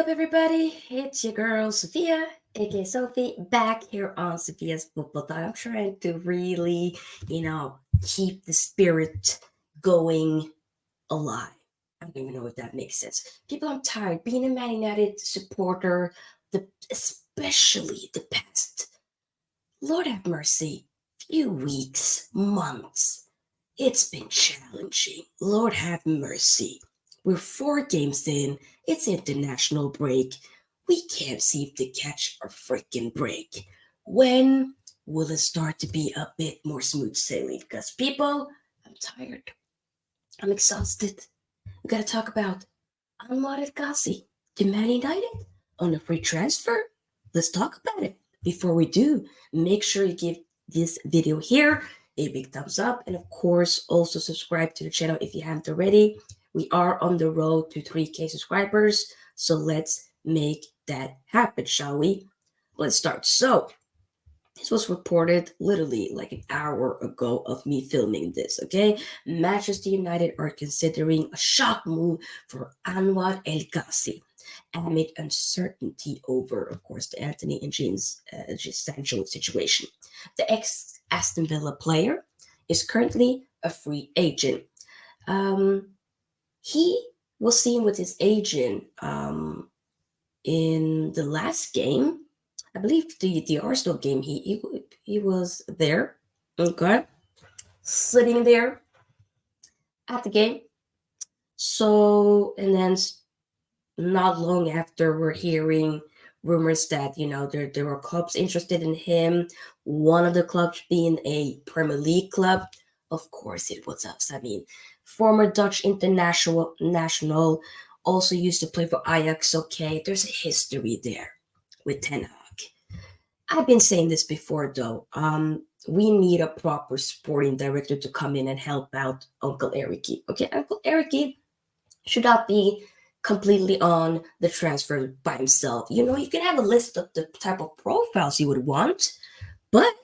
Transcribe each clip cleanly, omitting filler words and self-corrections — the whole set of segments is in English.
everybody? It's your girl Sofia, aka Sophie, back here on Sophia's Football Talk. I'm trying to really, keep the spirit going alive. I don't even know if that makes sense. People, I'm tired being a Man United supporter, especially the past, Lord have mercy, few weeks, months. It's been challenging. Lord have mercy. We're 4 games in. It's international break. We can't seem to catch a freaking break. When will it start to be a bit more smooth sailing? Because people, I'm tired. I'm exhausted. We gotta talk about Anwar El Ghazi to Man United on a free transfer. Let's talk about it. Before we do, make sure you give this video here a big thumbs up, and of course also subscribe to the channel if you haven't already. We are on the road to 3K subscribers, so let's make that happen, shall we? Let's start. So this was reported literally like an hour ago of me filming this, okay? Manchester United are considering a shock move for Anwar El Ghazi amid uncertainty over, of course, the Anthony and James Sancho situation. The ex-Aston Villa player is currently a free agent. He was seen with his agent in the last game. I believe the Arsenal game. He was there, okay, sitting there at the game. So and then not long after, we're hearing rumors that there were clubs interested in him. One of the clubs being a Premier League club. Of course, it was us. I mean, former Dutch international national, also used to play for Ajax. Okay, there's a history there with Ten Hag. I've been saying this before, though. We need a proper sporting director to come in and help out Uncle Ericy. Okay, Uncle Ericy should not be completely on the transfer by himself. You can have a list of the type of profiles you would want, but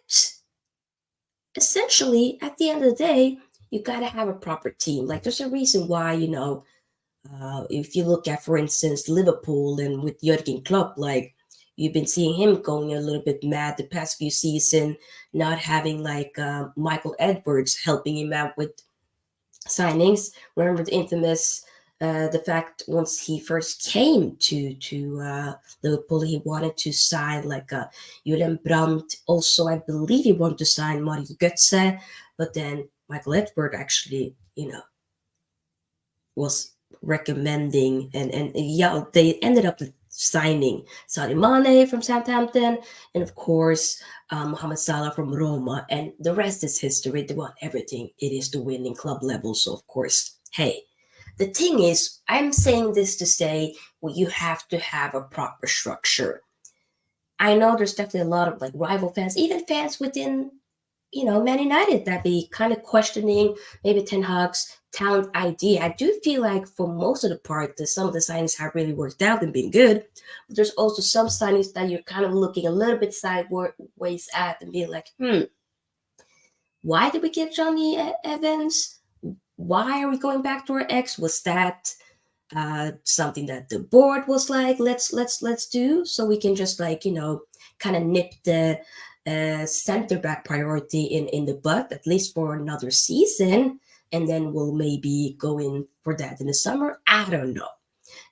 essentially, at the end of the day, you got to have a proper team. Like, there's a reason why, if you look at, for instance, Liverpool and with Jurgen Klopp, like, you've been seeing him going a little bit mad the past few seasons, not having like Michael Edwards helping him out with signings. Remember the infamous the fact once he first came to Liverpool, he wanted to sign like Julian Brandt. Also, I believe he wanted to sign Mario Götze, but then Michael Edwards actually, was recommending and yeah, they ended up signing Sadio Mane from Southampton, and of course Mohamed Salah from Roma, and the rest is history. They want everything it is to win in club level. So of course, hey, the thing is, I'm saying this to say, well, you have to have a proper structure. I know there's definitely a lot of like rival fans, even fans within Man United, that be kind of questioning maybe Ten Hag's talent idea. I do feel like for most of the part that some of the signings have really worked out and been good, but there's also some signings that you're kind of looking a little bit sideways at and being like, why did we get Johnny Evans? Why are we going back to our ex? Was that something that the board was like, let's do, so we can just like kind of nip the center back priority in the butt, at least for another season, and then we'll maybe go in for that in the summer. I don't know.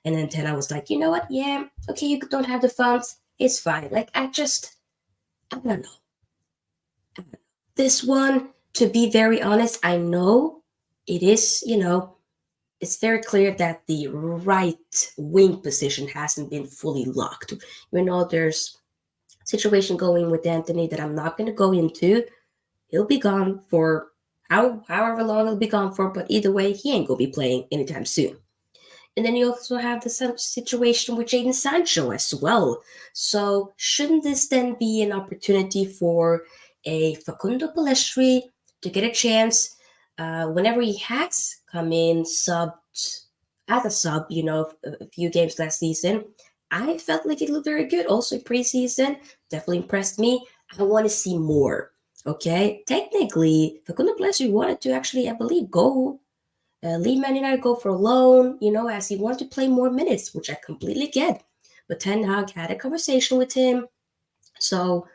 And then I was like, you know what? Yeah, okay, you don't have the funds. It's fine. Like, I don't know. This one, to be very honest, I know it is, it's very clear that the right wing position hasn't been fully locked. There's situation going with Anthony that I'm not going to go into. He'll be gone for however long he'll be gone for, but either way, he ain't going to be playing anytime soon. And then you also have the situation with Jadon Sancho as well. So shouldn't this then be an opportunity for a Facundo Palestri to get a chance whenever he has come in subbed as a sub, a few games last season? I felt like it looked very good. Also, preseason definitely impressed me. I want to see more. Okay, technically, Facundo Palestri wanted to actually, I believe, go leave Man United, go for a loan, as he wanted to play more minutes, which I completely get. But Ten Hag had a conversation with him. So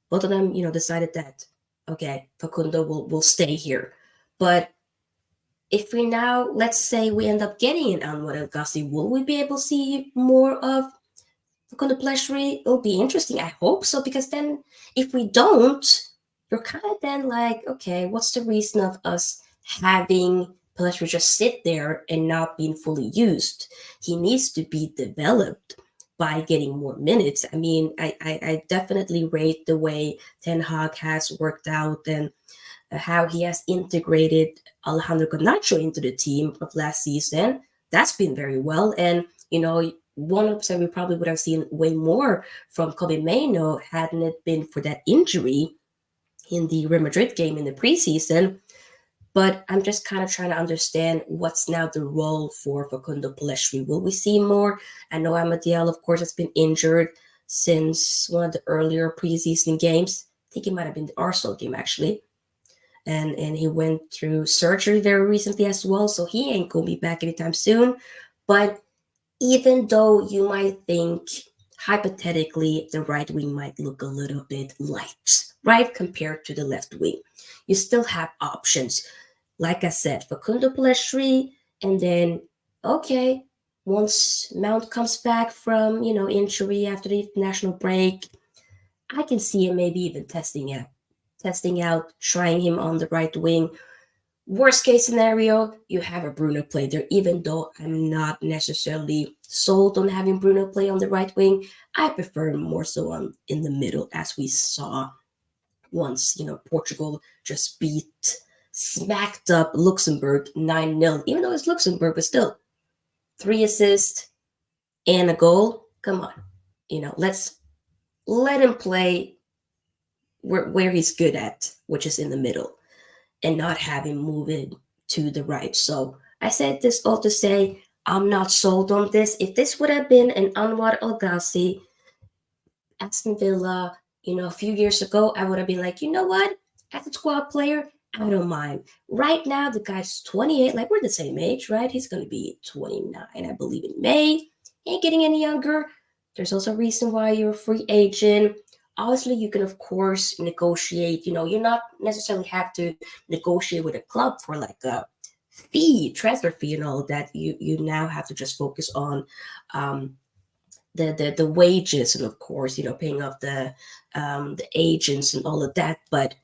both of them, decided that, okay, Facundo will stay here. But if we now, let's say we end up getting an Anwar El Ghazi, will we be able to see more of Facundo Pelestri? It'll be interesting. I hope so, because then if we don't, you're kind of then like, okay, what's the reason of us having Pelestri just sit there and not being fully used? He needs to be developed by getting more minutes. I mean, I definitely rate the way Ten Hag has worked out and how he has integrated Alejandro Garnacho into the team of last season. That's been very well. And, 100% we probably would have seen way more from Kobe Mainoo hadn't it been for that injury in the Real Madrid game in the preseason. But I'm just kind of trying to understand what's now the role for Facundo Pelestri. Will we see more? I know Amadiel, of course, has been injured since one of the earlier preseason games. I think it might have been the Arsenal game, actually. And he went through surgery very recently as well, so he ain't going to be back anytime soon. But even though you might think, hypothetically, the right wing might look a little bit light, right, compared to the left wing, you still have options. Like I said, Facundo Pelestri, and then, okay, once Mount comes back from, injury after the international break, I can see him maybe even testing out, trying him on the right wing. Worst case scenario, you have a Bruno play there, even though I'm not necessarily sold on having Bruno play on the right wing. I prefer more so on in the middle, as we saw once, Portugal just smacked up Luxembourg 9-0, even though it's Luxembourg, but still 3 assists and a goal. Come on, let's let him play where he's good at, which is in the middle, and not have him move it to the right. So I said this all to say I'm not sold on this. If this would have been an Anwar El Ghazi, Aston Villa, a few years ago, I would have been like, you know what? As a squad player, I don't mind. Right now, the guy's 28. Like, we're the same age, right? He's going to be 29, I believe, in May. He ain't getting any younger. There's also a reason why you're a free agent. Obviously, you can, of course, negotiate. You're not necessarily have to negotiate with a club for like a transfer fee and all of that. You now have to just focus on the wages and, of course, paying off the agents and all of that. But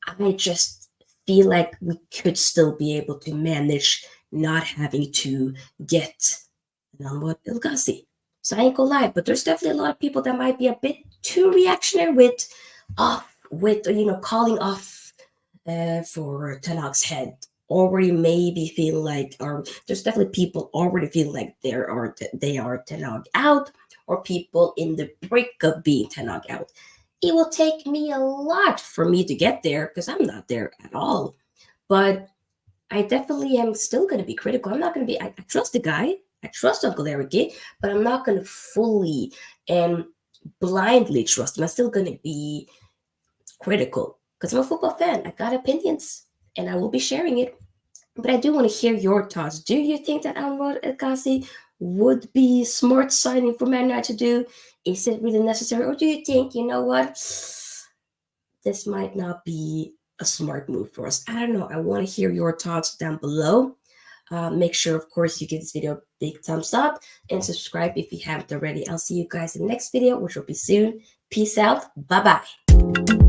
I just feel like we could still be able to manage not having to get Anwar El Ghazi. So I ain't gonna lie, but there's definitely a lot of people that might be a bit too reactionary with calling off for Ten Hag's head. Already maybe feel like, or there's definitely people already feel like they are Ten Hag out, or people in the brink of being Ten Hag out. It will take me a lot for me to get there because I'm not there at all. But I definitely am still going to be critical. I'm not going to be, I trust the guy. I trust Uncle Eric, but I'm not going to fully and blindly trust him. I'm still going to be critical because I'm a football fan. I got opinions and I will be sharing it. But I do want to hear your thoughts. Do you think that Anwar El Ghazi would be smart signing for Man United to do? Is it really necessary? Or do you think, you know what, this might not be a smart move for us? I don't know. I want to hear your thoughts down below. Make sure, of course, you give this video a big thumbs up and subscribe if you haven't already. I'll see you guys in the next video, which will be soon. Peace out. Bye-bye.